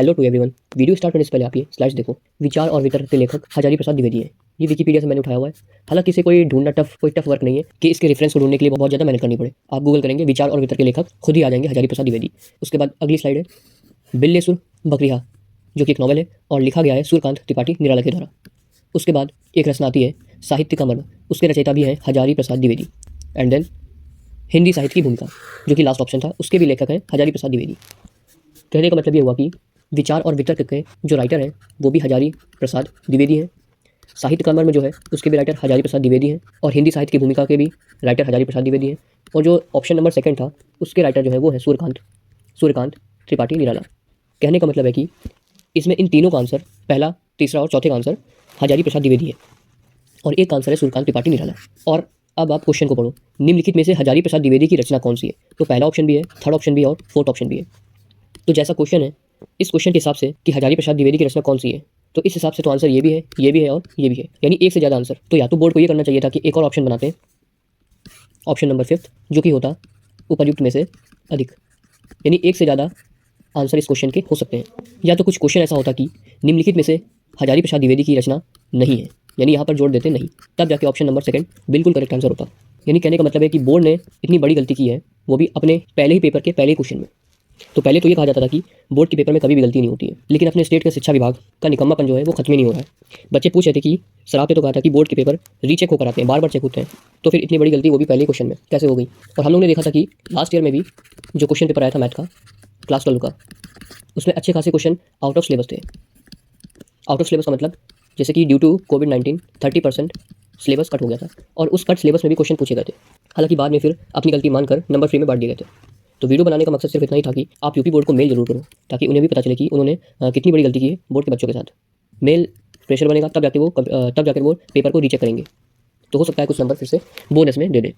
Hello to everyone. Video start करने से पहले आप ये स्लाइड्स देखो। विचार और वितर्क के लेखक हजारी प्रसाद द्विवेदी हैं। ये विकिपीडिया से मैंने उठाया हुआ है। हालांकि इसे कोई टफ वर्क नहीं है कि इसके रेफरेंस को ढूंढने के लिए बहुत ज़्यादा मेहनत करनी पड़े। आप गूगल करेंगे विचार और वितर्क के लेखक, खुद ही आ जाएंगे हजारी प्रसाद द्विवेदी। उसके बाद अगली स्लाइड है बिल्लेसुर बकरिहा, जो कि एक नॉवल है और लिखा गया है सूर्यकांत त्रिपाठी निराला के द्वारा। उसके बाद एक रचना आती है साहित्य का मर्म, उसके रचयिता भी हैं हजारी प्रसाद द्विवेदी। एंड देन हिंदी साहित्य की भूमिका, जो कि लास्ट ऑप्शन था, उसके भी लेखक हैं हजारी प्रसाद द्विवेदी। कहने का मतलब ये हुआ कि विचार और वितर्क के जो राइटर हैं वो भी हजारी प्रसाद द्विवेदी हैं। साहित्य का मर्म जो है उसके भी राइटर हजारी प्रसाद द्विवेदी हैं और हिंदी साहित्य की भूमिका के भी राइटर हजारी प्रसाद द्विवेदी हैं। और जो ऑप्शन नंबर सेकंड था उसके राइटर जो है वो है सूर्यकांत त्रिपाठी निराला। कहने का मतलब है कि इसमें इन तीनों का आंसर, पहला, तीसरा और चौथे का आंसर हजारी प्रसाद द्विवेदी है और एक आंसर है सूर्यकांत त्रिपाठी निराला। और अब आप क्वेश्चन को पढ़ो, निम्नलिखित में से हजारी प्रसाद द्विवेदी की रचना कौन सी है? तो पहला ऑप्शन भी है, थर्ड ऑप्शन भी है और फोर्थ ऑप्शन भी है। तो जैसा क्वेश्चन है, इस क्वेश्चन के हिसाब से कि हजारी प्रसाद द्विवेदी की रचना कौन सी है, तो इस हिसाब से तो आंसर ये भी है, ये भी है और ये भी है, यानी एक से ज़्यादा आंसर। तो या तो बोर्ड को ये करना चाहिए था कि एक और ऑप्शन बनाते हैं, ऑप्शन नंबर फिफ्थ, जो कि होता उपर्युक्त में से अधिक, यानी एक से ज़्यादा आंसर इस क्वेश्चन के हो सकते हैं। या तो कुछ क्वेश्चन ऐसा होता कि निम्नलिखित में से हजारी प्रसाद द्विवेदी की रचना नहीं है, यानी यहाँ पर जोड़ देते नहीं, तब जाके ऑप्शन नंबर सेकंड बिल्कुल करेक्ट आंसर होता। यानी कहने का मतलब है कि बोर्ड ने इतनी बड़ी गलती की है, वो भी अपने पहले ही पेपर के पहले ही क्वेश्चन में। तो पहले तो ये कहा जाता था कि बोर्ड के पेपर में कभी भी गलती नहीं होती है, लेकिन अपने स्टेट के शिक्षा विभाग का निकम्मापन जो है वो खत्म ही नहीं हो रहा है। बच्चे पूछ रहे थे कि सर आपने तो कहा था कि बोर्ड के पेपर रीचेक होकर आते हैं, बार बार चेक होते हैं, तो फिर इतनी बड़ी गलती वो भी पहले क्वेश्चन में कैसे हो गई? और हम लोग ने देखा था कि लास्ट ईयर में भी जो क्वेश्चन पेपर आया था मैथ का, क्लास 12 का, उसमें अच्छे खासे क्वेश्चन आउट ऑफ सिलेबस थे। आउट ऑफ सिलेबस का मतलब जैसे कि due to covid 30% syllabus cut हो गया था और उस कट सिलेबस में भी क्वेश्चन पूछे गए थे। हालांकि बाद में फिर अपनी गलती मानकर नंबर फ्री में बांट दिए गए थे। तो वीडियो बनाने का मकसद सिर्फ इतना ही था कि आप यूपी बोर्ड को मेल जरूर करो, ताकि उन्हें भी पता चले कि उन्होंने कितनी बड़ी गलती की है बोर्ड के बच्चों के साथ। मेल प्रेशर बनेगा तब जाकर वो पेपर को रीचेक करेंगे, तो हो सकता है कुछ नंबर फिर से बोनस में दे दें।